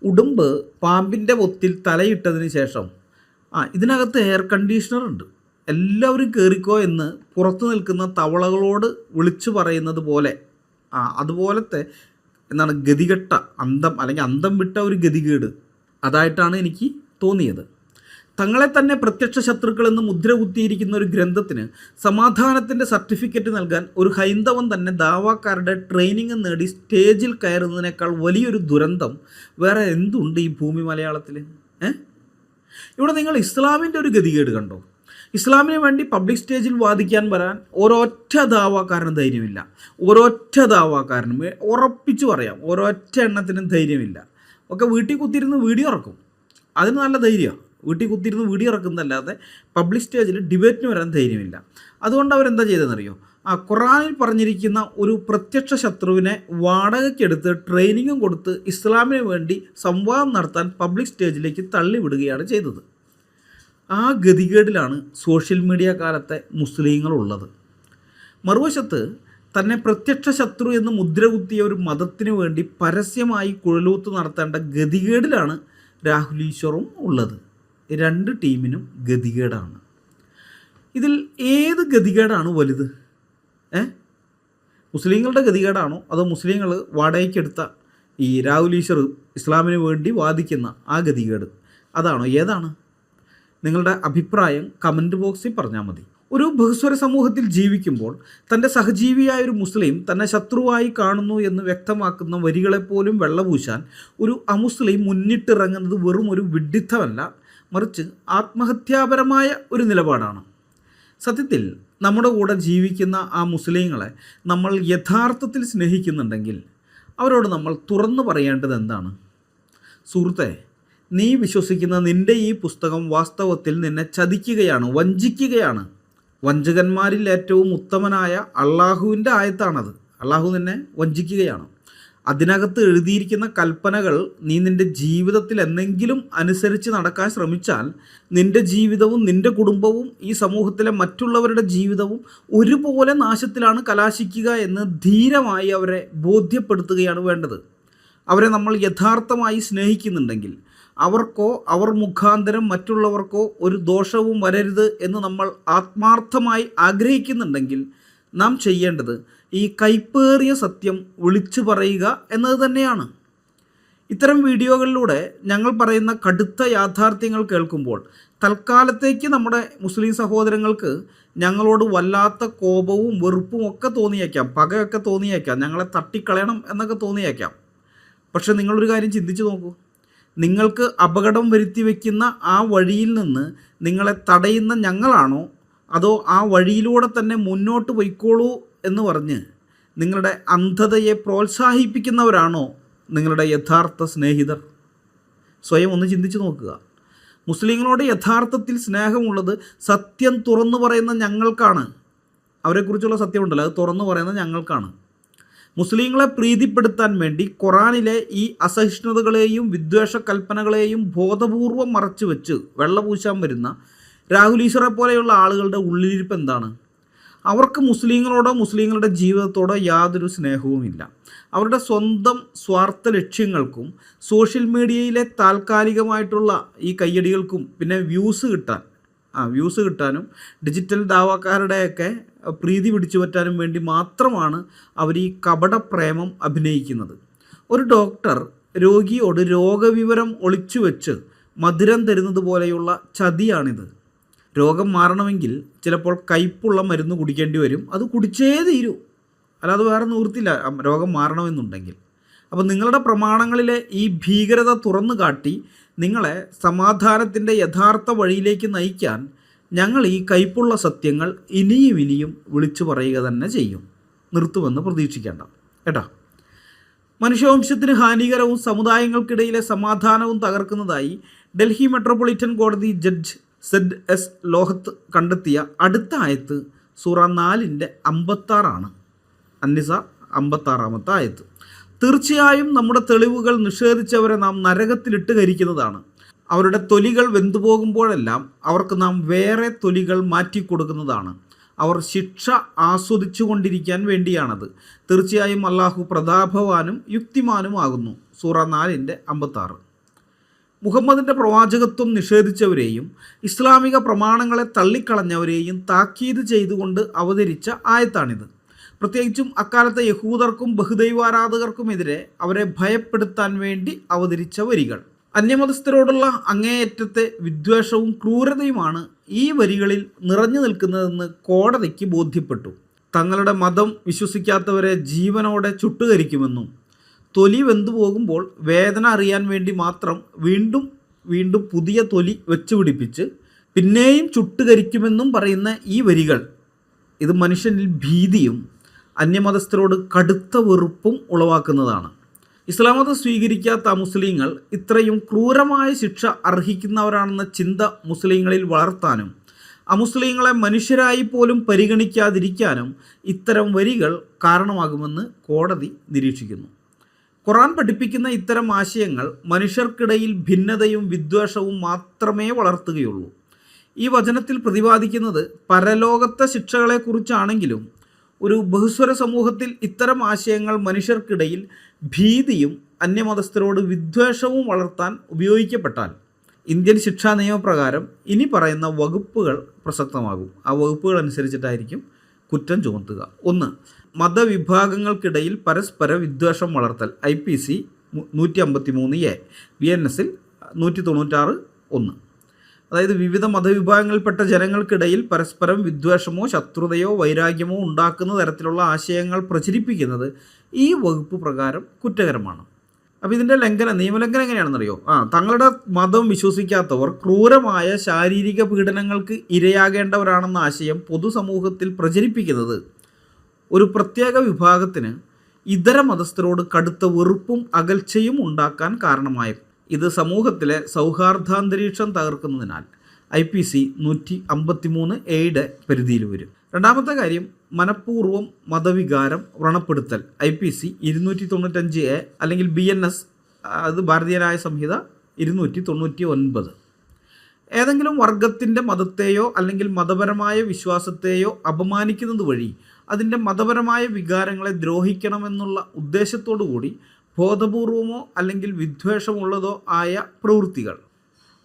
ഉടുമ്പ് പാമ്പിൻ്റെ പൊത്തിൽ തലയിട്ടതിന് ശേഷം ഇതിനകത്ത് എയർ കണ്ടീഷണർ ഉണ്ട്, എല്ലാവരും കയറിക്കോ എന്ന് പുറത്തു നിൽക്കുന്ന തവളകളോട് വിളിച്ചു പറയുന്നത് പോലെ അതുപോലത്തെ എന്താണ് ഗതികെട്ട അന്തം അല്ലെങ്കിൽ അന്തം വിട്ട ഒരു ഗതികേട് അതായിട്ടാണ് എനിക്ക് തോന്നിയത്. തങ്ങളെ തന്നെ പ്രത്യക്ഷ ശത്രുക്കളെന്ന് മുദ്ര കുത്തിയിരിക്കുന്ന ഒരു ഗ്രന്ഥത്തിന് സമാധാനത്തിൻ്റെ സർട്ടിഫിക്കറ്റ് നൽകാൻ ഒരു ഹൈന്ദവൻ തന്നെ ദാവാക്കാരുടെ ട്രെയിനിങ് നേടി സ്റ്റേജിൽ കയറുന്നതിനേക്കാൾ വലിയൊരു ദുരന്തം വേറെ എന്തുണ്ട് ഈ ഭൂമി മലയാളത്തിൽ? ഇവിടെ നിങ്ങൾ ഇസ്ലാമിൻ്റെ ഒരു ഗതികേട് കണ്ടോ? ഇസ്ലാമിന് വേണ്ടി പബ്ലിക് സ്റ്റേജിൽ വാദിക്കാൻ വരാൻ ഒരൊറ്റ ദാവാക്കാരനും ധൈര്യമില്ല. ഒരൊറ്റ ദാവാക്കാരനും ഉറപ്പിച്ചു പറയാം, ഒരൊറ്റ എണ്ണത്തിനും ധൈര്യമില്ല. ഒക്കെ വീട്ടിൽ കുത്തിയിരുന്ന് വീഡിയോ ഇറക്കും, അതിന് നല്ല ധൈര്യമാണ്. വീട്ടിൽ കുത്തിയിരുന്ന് വീഡിയോ ഇറക്കുന്നതല്ലാതെ പബ്ലിക് സ്റ്റേജിൽ ഡിബേറ്റിന് വരാൻ ധൈര്യമില്ല. അതുകൊണ്ട് അവരെന്താ ചെയ്തതെന്നറിയോ? ഖുറാനിൽ പറഞ്ഞിരിക്കുന്ന ഒരു പ്രത്യക്ഷ ശത്രുവിനെ വാടകയ്ക്കെടുത്ത് ട്രെയിനിങ്ങും കൊടുത്ത് ഇസ്ലാമിന് വേണ്ടി സംവാദം നടത്താൻ പബ്ലിക് സ്റ്റേജിലേക്ക് തള്ളിവിടുകയാണ് ചെയ്തത്. ആ ഗതികേടിലാണ് സോഷ്യൽ മീഡിയ കാലത്തെ മുസ്ലിങ്ങളുള്ളത്. മറുവശത്ത് തന്നെ പ്രത്യക്ഷ ശത്രു എന്ന് മുദ്ര കുത്തിയ ഒരു മതത്തിന് വേണ്ടി പരസ്യമായി കുഴലൂത്ത് നടത്തേണ്ട ഗതികേടിലാണ് രാഹുൽ ഈശ്വറും ഉള്ളത്. രണ്ട് ടീമിനും ഗതികേടാണ്. ഇതിൽ ഏത് ഗതികേടാണ് വലുത്? മുസ്ലിങ്ങളുടെ ഗതികേടാണോ അതോ മുസ്ലിങ്ങൾ വാടകയ്ക്കെടുത്ത ഈ രാഹുൽ ഈശ്വർ ഇസ്ലാമിന് വേണ്ടി വാദിക്കുന്ന ആ ഗതികേട് അതാണോ? ഏതാണ്? നിങ്ങളുടെ അഭിപ്രായം കമൻറ്റ് ബോക്സിൽ പറഞ്ഞാൽ മതി. ഒരു ബഹുസ്വര സമൂഹത്തിൽ ജീവിക്കുമ്പോൾ തൻ്റെ സഹജീവിയായ ഒരു മുസ്ലിം തന്നെ ശത്രുവായി കാണുന്നു എന്ന് വ്യക്തമാക്കുന്ന വരികളെപ്പോലും വെള്ളപൂശാൻ ഒരു അമുസ്ലിം മുന്നിട്ടിറങ്ങുന്നത് വെറും ഒരു വിഡ്ഢിത്തമല്ല, മറിച്ച് ആത്മഹത്യാപരമായ ഒരു നിലപാടാണ്. സത്യത്തിൽ നമ്മുടെ കൂടെ ജീവിക്കുന്ന ആ മുസ്ലിങ്ങളെ നമ്മൾ യഥാർത്ഥത്തിൽ സ്നേഹിക്കുന്നുണ്ടെങ്കിൽ അവരോട് നമ്മൾ തുറന്നു പറയേണ്ടത് എന്താണ്? സുഹൃത്തെ, നീ വിശ്വസിക്കുന്ന നിൻ്റെ ഈ പുസ്തകം വാസ്തവത്തിൽ നിന്നെ ചതിക്കുകയാണ്, വഞ്ചിക്കുകയാണ്. വഞ്ചകന്മാരിൽ ഏറ്റവും ഉത്തമനായ അള്ളാഹുവിൻ്റെ ആയത്താണത്. അള്ളാഹു നിന്നെ വഞ്ചിക്കുകയാണ്. അതിനകത്ത് എഴുതിയിരിക്കുന്ന കൽപ്പനകൾ നീ നിൻ്റെ ജീവിതത്തിൽ എന്തെങ്കിലും അനുസരിച്ച് നടക്കാൻ ശ്രമിച്ചാൽ നിൻ്റെ ജീവിതവും നിൻ്റെ കുടുംബവും ഈ സമൂഹത്തിലെ മറ്റുള്ളവരുടെ ജീവിതവും ഒരുപോലെ നാശത്തിലാണ് കലാശിക്കുക എന്ന് ധീരമായി അവരെ ബോധ്യപ്പെടുത്തുകയാണ് വേണ്ടത്. അവരെ നമ്മൾ യഥാർത്ഥമായി സ്നേഹിക്കുന്നുണ്ടെങ്കിൽ അവർക്കോ അവർ മുഖാന്തരം മറ്റുള്ളവർക്കോ ഒരു ദോഷവും വരരുത് എന്ന് നമ്മൾ ആത്മാർത്ഥമായി ആഗ്രഹിക്കുന്നുണ്ടെങ്കിൽ നാം ചെയ്യേണ്ടത് ഈ കൈപ്പേറിയ സത്യം വിളിച്ചു പറയുക എന്നത് തന്നെയാണ്. ഇത്തരം വീഡിയോകളിലൂടെ ഞങ്ങൾ പറയുന്ന കടുത്ത യാഥാർത്ഥ്യങ്ങൾ കേൾക്കുമ്പോൾ തൽക്കാലത്തേക്ക് നമ്മുടെ മുസ്ലിം സഹോദരങ്ങൾക്ക് ഞങ്ങളോട് വല്ലാത്ത കോപവും വെറുപ്പും ഒക്കെ തോന്നിയേക്കാം, പകയൊക്കെ തോന്നിയേക്കാം, ഞങ്ങളെ തട്ടിക്കളയണം എന്നൊക്കെ തോന്നിയേക്കാം. പക്ഷെ നിങ്ങളൊരു കാര്യം ചിന്തിച്ചു നോക്കൂ. നിങ്ങൾക്ക് അപകടം വരുത്തി വയ്ക്കുന്ന ആ വഴിയിൽ നിന്ന് നിങ്ങളെ തടയുന്ന ഞങ്ങളാണോ അതോ ആ വഴിയിലൂടെ തന്നെ മുന്നോട്ട് പോയിക്കോളൂ എന്ന് പറഞ്ഞ് നിങ്ങളുടെ അന്ധതയെ പ്രോത്സാഹിപ്പിക്കുന്നവരാണോ നിങ്ങളുടെ യഥാർത്ഥ സ്നേഹിതർ? സ്വയം ഒന്ന് ചിന്തിച്ച് നോക്കുക. മുസ്ലിങ്ങളോട് യഥാർത്ഥത്തിൽ സ്നേഹമുള്ളത് സത്യം തുറന്നു പറയുന്ന ഞങ്ങൾക്കാണ്. അവരെക്കുറിച്ചുള്ള സത്യമുണ്ടല്ലോ, അത് തുറന്നു പറയുന്ന ഞങ്ങൾക്കാണ്. മുസ്ലിങ്ങളെ പ്രീതിപ്പെടുത്താൻ വേണ്ടി ഖുറാനിലെ ഈ അസഹിഷ്ണുതകളെയും വിദ്വേഷ കൽപ്പനകളെയും ബോധപൂർവം മറച്ചു വെച്ച് വെള്ളപൂശാൻ വരുന്ന രാഹുൽ ഈശ്വറെ പോലെയുള്ള ആളുകളുടെ ഉള്ളിലിരിപ്പ് എന്താണ്? അവർക്ക് മുസ്ലിങ്ങളോടോ മുസ്ലിങ്ങളുടെ ജീവിതത്തോടോ യാതൊരു സ്നേഹവുമില്ല. അവരുടെ സ്വന്തം സ്വാർത്ഥ ലക്ഷ്യങ്ങൾക്കും സോഷ്യൽ മീഡിയയിലെ താൽക്കാലികമായിട്ടുള്ള ഈ കയ്യടികൾക്കും പിന്നെ വ്യൂസ് കിട്ടാനും ഡിജിറ്റൽ ദാവാക്കാരുടെയൊക്കെ പ്രീതി പിടിച്ചു പറ്റാനും വേണ്ടി മാത്രമാണ് അവർ ഈ കപട പ്രേമം അഭിനയിക്കുന്നത്. ഒരു ഡോക്ടർ രോഗിയോട് രോഗവിവരം ഒളിച്ചു വെച്ച് മധുരം തരുന്നത് പോലെയുള്ള ചതിയാണിത്. രോഗം മാറണമെങ്കിൽ ചിലപ്പോൾ കയ്പുള്ള മരുന്ന് കുടിക്കേണ്ടി വരും. അത് കുടിച്ചേ തീരൂ, അല്ലാതെ വേറെ നിവൃത്തിയില്ല രോഗം മാറണമെന്നുണ്ടെങ്കിൽ. അപ്പോൾ നിങ്ങളുടെ പ്രമാണങ്ങളിലെ ഈ ഭീകരത തുറന്നു കാട്ടി നിങ്ങളെ സമാധാനത്തിൻ്റെ യഥാർത്ഥ വഴിയിലേക്ക് നയിക്കാൻ ഞങ്ങൾ ഈ കയ്പുള്ള സത്യങ്ങൾ ഇനിയും വിളിച്ചു പറയുക തന്നെ ചെയ്യും. നിർത്തുമെന്ന് പ്രതീക്ഷിക്കേണ്ട കേട്ടോ. മനുഷ്യവംശത്തിന് ഹാനികരവും സമുദായങ്ങൾക്കിടയിലെ സമാധാനവും തകർക്കുന്നതായി ഡൽഹി മെട്രോപൊളിറ്റൻ കോടതി ജഡ്ജ് ZS ലോഹത്ത് കണ്ടെത്തിയ അടുത്ത ആയത്ത് സൂറ 4-ന്റെ 56 അന്നിസ 56-ാമത്തെ ആയത്ത്. തീർച്ചയായും നമ്മുടെ തെളിവുകൾ നിഷേധിച്ചവരെ നാം നരകത്തിലിട്ട് കരിക്കുന്നതാണ്. അവരുടെ തൊലികൾ വെന്തുപോകുമ്പോഴെല്ലാം അവർക്ക് നാം വേറെ തൊലികൾ മാറ്റിക്കൊടുക്കുന്നതാണ്. അവർ ശിക്ഷ ആസ്വദിച്ചു കൊണ്ടിരിക്കാൻ വേണ്ടിയാണത്. തീർച്ചയായും അള്ളാഹു പ്രതാപവാനും യുക്തിമാനുമാകുന്നു. സൂറ 4-ന്റെ 56. മുഹമ്മദിൻ്റെ പ്രവാചകത്വം നിഷേധിച്ചവരെയും ഇസ്ലാമിക പ്രമാണങ്ങളെ തള്ളിക്കളഞ്ഞവരെയും താക്കീത് ചെയ്തുകൊണ്ട് അവതരിച്ച ആയത്താണിത്. പ്രത്യേകിച്ചും അക്കാലത്തെ യഹൂദർക്കും ബഹുദൈവാരാധകർക്കുമെതിരെ അവരെ ഭയപ്പെടുത്താൻ വേണ്ടി അവതരിച്ച വരികൾ. അന്യമതസ്ഥരോടുള്ള അങ്ങേയറ്റത്തെ വിദ്വേഷവും ക്രൂരതയുമാണ് ഈ വരികളിൽ നിറഞ്ഞു നിൽക്കുന്നതെന്ന് കോടതിക്ക് ബോധ്യപ്പെട്ടു. തങ്ങളുടെ മതം വിശ്വസിക്കാത്തവരെ ജീവനോടെ ചുട്ടുകരിക്കുമെന്നും തൊലി വെന്തു പോകുമ്പോൾ വേദന അറിയാൻ വേണ്ടി മാത്രം വീണ്ടും പുതിയ തൊലി വെച്ച് പിടിപ്പിച്ച് പിന്നെയും ചുട്ടുകരിക്കുമെന്നും പറയുന്ന ഈ വരികൾ ഇത് മനുഷ്യനിൽ ഭീതിയും അന്യമതസ്ഥരോട് കടുത്ത വെറുപ്പും ഉളവാക്കുന്നതാണ്. ഇസ്ലാം മതം സ്വീകരിക്കാത്ത മുസ്ലിങ്ങൾ ഇത്രയും ക്രൂരമായ ശിക്ഷ അർഹിക്കുന്നവരാണെന്ന ചിന്ത മുസ്ലിങ്ങളിൽ വളർത്താനും അമുസ്ലിങ്ങളെ മനുഷ്യരായി പോലും പരിഗണിക്കാതിരിക്കാനും ഇത്തരം വരികൾ കാരണമാകുമെന്ന് കോടതി നിരീക്ഷിക്കുന്നു. ഖുർആൻ പഠിപ്പിക്കുന്ന ഇത്തരം ആശയങ്ങൾ മനുഷ്യർക്കിടയിൽ ഭിന്നതയും വിദ്വേഷവും മാത്രമേ വളർത്തുകയുള്ളൂ. ഈ വചനത്തിൽ പ്രതിപാദിക്കുന്നത് പരലോകത്തെ ശിക്ഷകളെക്കുറിച്ചാണെങ്കിലും ഒരു ബഹുസ്വര സമൂഹത്തിൽ ഇത്തരം ആശയങ്ങൾ മനുഷ്യർക്കിടയിൽ ഭീതിയും അന്യമതസ്ഥരോട് വിദ്വേഷവും വളർത്താൻ ഉപയോഗിക്കപ്പെട്ടാൽ ഇന്ത്യൻ ശിക്ഷാ നിയമപ്രകാരം ഇനി പറയുന്ന വകുപ്പുകൾ പ്രസക്തമാകും. ആ വകുപ്പുകൾ അനുസരിച്ചിട്ടായിരിക്കും കുറ്റം ചുമത്തുക. 1. മതവിഭാഗങ്ങൾക്കിടയിൽ പരസ്പര വിദ്വേഷം വളർത്തൽ IPC 153A, BNS 196(1). അതായത് വിവിധ മതവിഭാഗങ്ങളിൽപ്പെട്ട ജനങ്ങൾക്കിടയിൽ പരസ്പരം വിദ്വേഷമോ ശത്രുതയോ വൈരാഗ്യമോ ഉണ്ടാക്കുന്ന തരത്തിലുള്ള ആശയങ്ങൾ പ്രചരിപ്പിക്കുന്നത് ഈ വകുപ്പ് പ്രകാരം കുറ്റകരമാണ്. അപ്പോൾ ഇതിൻ്റെ നിയമലംഘനം എങ്ങനെയാണെന്നറിയോ? തങ്ങളുടെ മതം വിശ്വസിക്കാത്തവർ ക്രൂരമായ ശാരീരിക പീഡനങ്ങൾക്ക് ഇരയാകേണ്ടവരാണെന്ന ആശയം പൊതുസമൂഹത്തിൽ പ്രചരിപ്പിക്കുന്നത് ഒരു പ്രത്യേക വിഭാഗത്തിന് ഇതര മതസ്ഥരോട് കടുത്ത വെറുപ്പും അകൽച്ചയും ഉണ്ടാക്കാൻ കാരണമായി. ഇത് സമൂഹത്തിലെ സൗഹാർദ്ദാന്തരീക്ഷം തകർക്കുന്നതിനാൽ IPC 153A പരിധിയിൽ വരും. രണ്ടാമത്തെ കാര്യം മനഃപൂർവ്വം മതവികാരം വ്രണപ്പെടുത്തൽ IPC 295A അല്ലെങ്കിൽ BNS, അത് ഭാരതീയ സംഹിത 299. ഏതെങ്കിലും വർഗത്തിൻ്റെ മതത്തെയോ അല്ലെങ്കിൽ മതപരമായ വിശ്വാസത്തെയോ അപമാനിക്കുന്നത് വഴി അതിൻ്റെ മതപരമായ വികാരങ്ങളെ ദ്രോഹിക്കണമെന്നുള്ള ഉദ്ദേശത്തോടു കൂടി ബോധപൂർവമോ അല്ലെങ്കിൽ വിദ്വേഷമുള്ളതോ ആയ പ്രവൃത്തികൾ,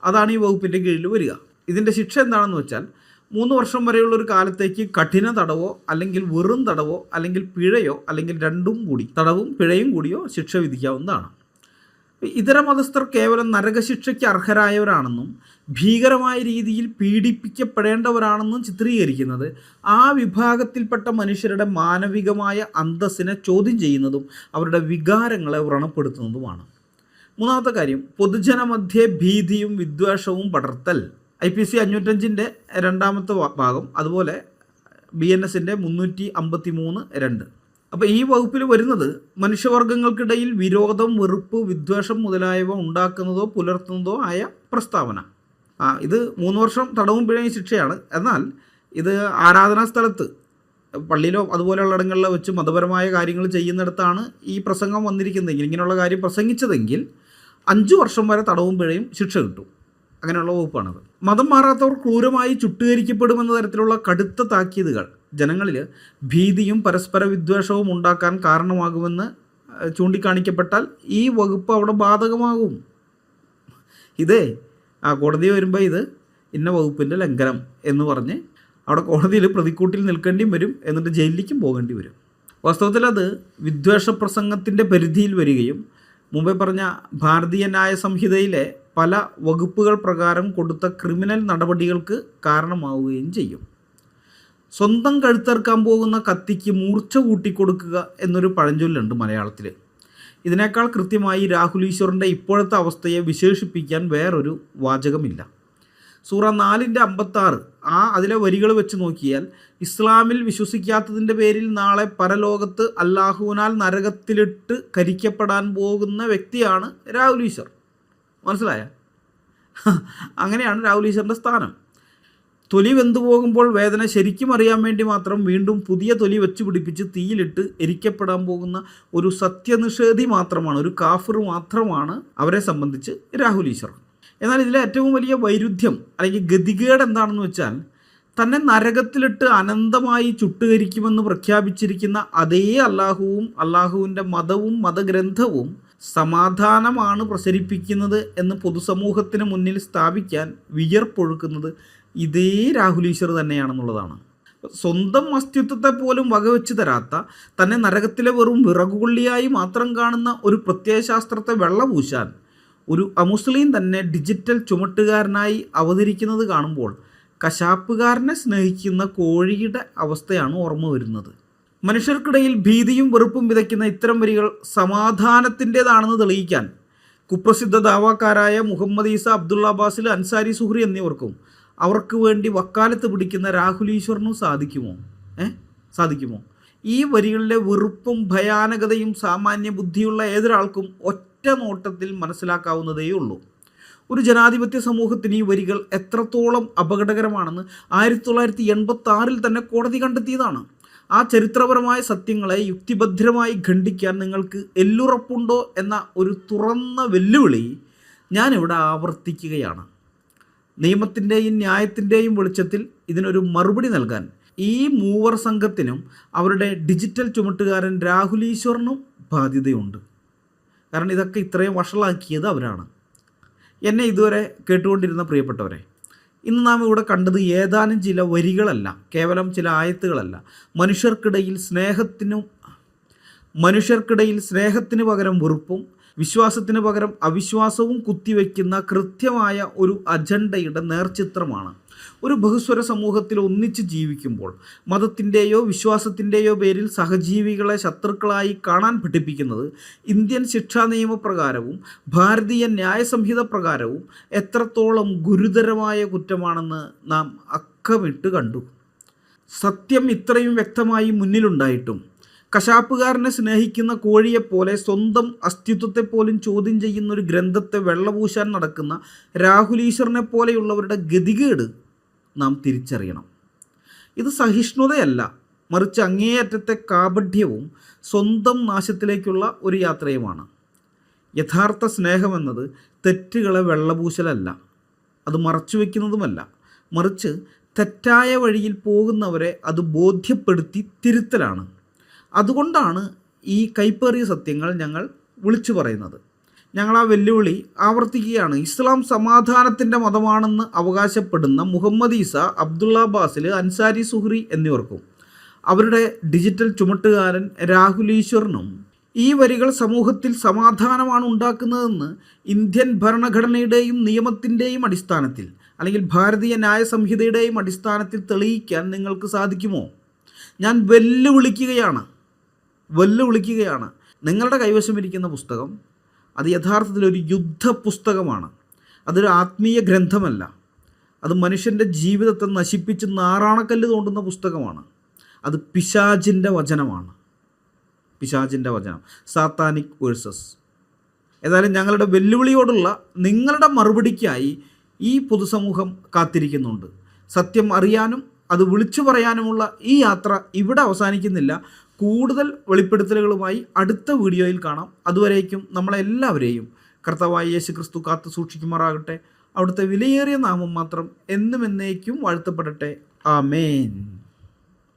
അതാണ് ഈ വകുപ്പിൻ്റെ കീഴിൽ വരിക. ഇതിൻ്റെ ശിക്ഷ എന്താണെന്ന് വെച്ചാൽ 3 വർഷം വരെയുള്ളൊരു കാലത്തേക്ക് കഠിന തടവോ അല്ലെങ്കിൽ വെറും തടവോ അല്ലെങ്കിൽ പിഴയോ അല്ലെങ്കിൽ രണ്ടും കൂടി തടവും പിഴയും കൂടിയോ ശിക്ഷ വിധിക്കാവുന്നതാണ്. ഇതര മതസ്ഥർ കേവലം നരകശിക്ഷയ്ക്ക് അർഹരായവരാണെന്നും ഭീകരമായ രീതിയിൽ പീഡിപ്പിക്കപ്പെടേണ്ടവരാണെന്നും ചിത്രീകരിക്കുന്നത് ആ വിഭാഗത്തിൽപ്പെട്ട മനുഷ്യരുടെ മാനവികമായ അന്തസ്സിനെ ചോദ്യം ചെയ്യുന്നതും അവരുടെ വികാരങ്ങളെ വ്രണപ്പെടുത്തുന്നതുമാണ്. മൂന്നാമത്തെ കാര്യം പൊതുജനമധ്യേ ഭീതിയും വിദ്വേഷവും പടർത്തൽ IPC 505 രണ്ടാമത്തെ ഭാഗം, അതുപോലെ BNS 353(2). അപ്പോൾ ഈ വകുപ്പിൽ വരുന്നത് മനുഷ്യവർഗങ്ങൾക്കിടയിൽ വിരോധം, വെറുപ്പ്, വിദ്വേഷം മുതലായവ ഉണ്ടാക്കുന്നതോ പുലർത്തുന്നതോ ആയ പ്രസ്താവന. ഇത് 3 വർഷം തടവും പിഴയും ശിക്ഷയാണ്. എന്നാൽ ഇത് ആരാധനാ സ്ഥലത്ത്, പള്ളിയിലോ അതുപോലെയുള്ള ഇടങ്ങളിലോ വെച്ച് മതപരമായ കാര്യങ്ങൾ ചെയ്യുന്നിടത്താണ് ഈ പ്രസംഗം വന്നിരിക്കുന്നതെങ്കിൽ, ഇങ്ങനെയുള്ള കാര്യം പ്രസംഗിച്ചതെങ്കിൽ 5 വർഷം വരെ തടവും പിഴയും ശിക്ഷ കിട്ടും. അങ്ങനെയുള്ള വകുപ്പാണത്. മതം മാറാത്തവർ ക്രൂരമായി ചുട്ടുകരിക്കപ്പെടുമെന്ന തരത്തിലുള്ള കടുത്ത താക്കീതുകൾ ജനങ്ങളിൽ ഭീതിയും പരസ്പര വിദ്വേഷവും ഉണ്ടാക്കാൻ കാരണമാകുമെന്ന് ചൂണ്ടിക്കാണിക്കപ്പെട്ടാൽ ഈ വകുപ്പ് അവിടെ ബാധകമാകും. ഇതേ കോടതി വരുമ്പോൾ ഇത് ഇന്ന വകുപ്പിൻ്റെ ലംഘനം എന്ന് പറഞ്ഞ് അവിടെ കോടതിയിൽ പ്രതിക്കൂട്ടിൽ നിൽക്കേണ്ടിയും വരും, എന്നിട്ട് ജയിലിലേക്കും പോകേണ്ടി വരും. വാസ്തവത്തിൽ അത് വിദ്വേഷ പ്രസംഗത്തിൻ്റെ പരിധിയിൽ വരികയും മുമ്പേ പറഞ്ഞ ഭാരതീയ ന്യായ സംഹിതയിലെ പല വകുപ്പുകൾ പ്രകാരം കൊടുത്ത ക്രിമിനൽ നടപടികൾക്ക് കാരണമാവുകയും ചെയ്യും. സ്വന്തം കഴുത്തറുക്കാൻ പോകുന്ന കത്തിക്ക് മൂർച്ച കൂട്ടിക്കൊടുക്കുക എന്നൊരു പഴഞ്ചൊല്ലുണ്ട് മലയാളത്തിൽ. ഇതിനേക്കാൾ കൃത്യമായി രാഹുൽ ഈശ്വറിൻ്റെ ഇപ്പോഴത്തെ അവസ്ഥയെ വിശേഷിപ്പിക്കാൻ വേറൊരു വാചകമില്ല. സൂറ 4:56 അതിലെ വരികൾ വെച്ച് നോക്കിയാൽ ഇസ്ലാമിൽ വിശ്വസിക്കാത്തതിൻ്റെ പേരിൽ നാളെ പരലോകത്ത് അല്ലാഹുവിനാൽ നരകത്തിലിട്ട് കരിക്കപ്പെടാൻ പോകുന്ന വ്യക്തിയാണ് രാഹുൽ ഈശ്വർ. മനസ്സിലായ? അങ്ങനെയാണ് രാഹുൽ ഈശ്വറിൻ്റെ സ്ഥാനം. തൊലി വെന്തു പോകുമ്പോൾ വേദന ശരിക്കും അറിയാൻ വേണ്ടി മാത്രം വീണ്ടും പുതിയ തൊലി വെച്ച് പിടിപ്പിച്ച് തീയിലിട്ട് എരിക്കപ്പെടാൻ പോകുന്ന ഒരു സത്യനിഷേധി മാത്രമാണ്, ഒരു കാഫിർ മാത്രമാണ് അവരെ സംബന്ധിച്ച് രാഹുൽ ഈശ്വർ. എന്നാൽ ഇതിലെ ഏറ്റവും വലിയ വൈരുദ്ധ്യം അല്ലെങ്കിൽ ഗതികേട് എന്താണെന്ന് വെച്ചാൽ, തന്നെ നരകത്തിലിട്ട് അനന്തമായി ചുട്ടുകരിക്കുമെന്ന് പ്രഖ്യാപിച്ചിരിക്കുന്ന അതേ അല്ലാഹുവും അല്ലാഹുവിൻ്റെ മതവും മതഗ്രന്ഥവും സമാധാനമാണ് പ്രസരിപ്പിക്കുന്നത് എന്ന് പൊതുസമൂഹത്തിന് മുന്നിൽ സ്ഥാപിക്കാൻ വിയർപ്പൊഴുക്കുന്നത് ഇതേ രാഹുൽ ഈശ്വർ തന്നെയാണെന്നുള്ളതാണ്. സ്വന്തം അസ്തിത്വത്തെ പോലും വകവെച്ച് തരാത്ത, തന്നെ നരകത്തിലെ വെറും വിറകുകൊള്ളിയായി മാത്രം കാണുന്ന ഒരു പ്രത്യയശാസ്ത്രത്തെ വെള്ളപൂശാൻ ഒരു അമുസ്ലിം തന്നെ ഡിജിറ്റൽ ചുമട്ടുകാരനായി അവതരിക്കുന്നത് കാണുമ്പോൾ കശാപ്പുകാരനെ സ്നേഹിക്കുന്ന കോഴിയുടെ അവസ്ഥയാണ് ഓർമ്മ വരുന്നത്. മനുഷ്യർക്കിടയിൽ ഭീതിയും വെറുപ്പും വിതയ്ക്കുന്ന ഇത്തരം വരികൾ സമാധാനത്തിൻ്റേതാണെന്ന് തെളിയിക്കാൻ കുപ്രസിദ്ധ ദാവാക്കാരായ മുഹമ്മദ് ഈസ, അബ്ദുള്ള അബ്ബാസിൽ, അൻസാരി സുഹ്രി എന്നിവർക്കും അവർക്ക് വേണ്ടി വക്കാലത്ത് പിടിക്കുന്ന രാഹുൽ ഈശ്വറിനും സാധിക്കുമോ? ഈ വരികളിലെ വെറുപ്പും ഭയാനകതയും സാമാന്യ ബുദ്ധിയുള്ള ഏതൊരാൾക്കും ഒറ്റ നോട്ടത്തിൽ മനസ്സിലാക്കാവുന്നതേ ഉള്ളൂ. ഒരു ജനാധിപത്യ സമൂഹത്തിന് ഈ വരികൾ എത്രത്തോളം അപകടകരമാണെന്ന് 1986 തന്നെ കോടതി കണ്ടെത്തിയതാണ്. ആ ചരിത്രപരമായ സത്യങ്ങളെ യുക്തിഭദ്രമായി ഖണ്ഡിക്കാൻ നിങ്ങൾക്ക് എല്ലുറപ്പുണ്ടോ എന്ന ഒരു തുറന്ന വെല്ലുവിളി ഞാനിവിടെ ആവർത്തിക്കുകയാണ്. നിയമത്തിൻ്റെയും ന്യായത്തിൻ്റെയും വെളിച്ചത്തിൽ ഇതിനൊരു മറുപടി നൽകാൻ ഈ മൂവർ സംഘത്തിനും അവരുടെ ഡിജിറ്റൽ ചുമട്ടുകാരൻ രാഹുൽ ഈശ്വറിനും ബാധ്യതയുണ്ട്. കാരണം ഇതൊക്കെ ഇത്രയും വഷളാക്കിയത് അവരാണ്. എന്നെ ഇതുവരെ കേട്ടുകൊണ്ടിരുന്ന പ്രിയപ്പെട്ടവരെ, ഇന്ന് നാം ഇവിടെ കണ്ടത് ഏതാനും ചില വരികളല്ല, കേവലം ചില ആയത്തുകളല്ല. മനുഷ്യർക്കിടയിൽ സ്നേഹത്തിന് പകരം വെറുപ്പും വിശ്വാസത്തിന് പകരം അവിശ്വാസവും കുത്തിവെക്കുന്ന കൃത്യമായ ഒരു അജണ്ടയുടെ നേർചിത്രമാണ്. ഒരു ബഹുസ്വര സമൂഹത്തിൽ ഒന്നിച്ച് ജീവിക്കുമ്പോൾ മതത്തിൻ്റെയോ വിശ്വാസത്തിൻ്റെയോ പേരിൽ സഹജീവികളെ ശത്രുക്കളായി കാണാൻ പഠിപ്പിക്കുന്നത് ഇന്ത്യൻ ശിക്ഷാ നിയമപ്രകാരവും ഭാരതീയ ന്യായ സംഹിത പ്രകാരവും എത്രത്തോളം ഗുരുതരമായ കുറ്റമാണെന്ന് നാം അക്കമിട്ട് കണ്ടു. സത്യം ഇത്രയും വ്യക്തമായി മുന്നിലുണ്ടായിട്ടും കശാപ്പുകാരനെ സ്നേഹിക്കുന്ന കോഴിയെപ്പോലെ സ്വന്തം അസ്തിത്വത്തെപ്പോലും ചോദ്യം ചെയ്യുന്ന ഒരു ഗ്രന്ഥത്തെ വെള്ളപൂശാൻ നടക്കുന്ന രാഹുൽ ഈശ്വറിനെ പോലെയുള്ളവരുടെ ഗതികേട് നാം തിരിച്ചറിയണം. ഇത് സഹിഷ്ണുതയല്ല, മറിച്ച് അങ്ങേയറ്റത്തെ കാപഢ്യവും സ്വന്തം നാശത്തിലേക്കുള്ള ഒരു യാത്രയുമാണ്. യഥാർത്ഥ സ്നേഹമെന്നത് തെറ്റുകളെ വെള്ളപൂശലല്ല, അത് മറച്ചുവെക്കുന്നതുമല്ല, മറിച്ച് തെറ്റായ വഴിയിൽ പോകുന്നവരെ അത് ബോധ്യപ്പെടുത്തി തിരുത്തലാണ്. അതുകൊണ്ടാണ് ഈ കൈപ്പേറിയ സത്യങ്ങൾ ഞങ്ങൾ വിളിച്ചു പറയുന്നത്. ഞങ്ങൾ ആ വെല്ലുവിളി ആവർത്തിക്കുകയാണ്. ഇസ്ലാം സമാധാനത്തിൻ്റെ മതമാണെന്ന് അവകാശപ്പെടുന്ന മുഹമ്മദ് ഈസ, അബ്ദുള്ള അബ്ബാസിൽ, അൻസാരി സുഹ്രി എന്നിവർക്കും അവരുടെ ഡിജിറ്റൽ ചുമട്ടുകാരൻ രാഹുൽ ഈശ്വറിനും ഈ വരികൾ സമൂഹത്തിൽ സമാധാനമാണ് ഉണ്ടാക്കുന്നതെന്ന് ഇന്ത്യൻ ഭരണഘടനയുടെയും നിയമത്തിൻ്റെയും അടിസ്ഥാനത്തിൽ, അല്ലെങ്കിൽ ഭാരതീയ ന്യായ സംഹിതയുടെയും അടിസ്ഥാനത്തിൽ തെളിയിക്കാൻ നിങ്ങൾക്ക് സാധിക്കുമോ? ഞാൻ വെല്ലുവിളിക്കുകയാണ്. നിങ്ങളുടെ കൈവശമിരിക്കുന്ന പുസ്തകം അത് യഥാർത്ഥത്തിലൊരു യുദ്ധ പുസ്തകമാണ്. അതൊരു ആത്മീയ ഗ്രന്ഥമല്ല. അത് മനുഷ്യൻ്റെ ജീവിതത്തെ നശിപ്പിച്ച് നാറാണക്കല്ല് തോണ്ടുന്ന പുസ്തകമാണ്. അത് പിശാചിൻ്റെ വചനമാണ്. Satanic versus. ഏതായാലും ഞങ്ങളുടെ വെല്ലുവിളിയോടുള്ള നിങ്ങളുടെ മറുപടിക്കായി ഈ പൊതുസമൂഹം കാത്തിരിക്കുന്നുണ്ട്. സത്യം അറിയാനും അത് വിളിച്ചു പറയാനുമുള്ള ഈ യാത്ര ഇവിടെ അവസാനിക്കുന്നില്ല. കൂടുതൽ വെളിപ്പെടുത്തലുകളുമായി അടുത്ത വീഡിയോയിൽ കാണാം. അതുവരേക്കും നമ്മളെല്ലാവരെയും കർത്താവായ യേശു ക്രിസ്തു കാത്തു സൂക്ഷിക്കുമാറാകട്ടെ. അവിടുത്തെ വിലയേറിയ നാമം മാത്രം എന്നും എന്നേക്കും വാഴ്ത്തപ്പെടട്ടെ. ആമേൻ.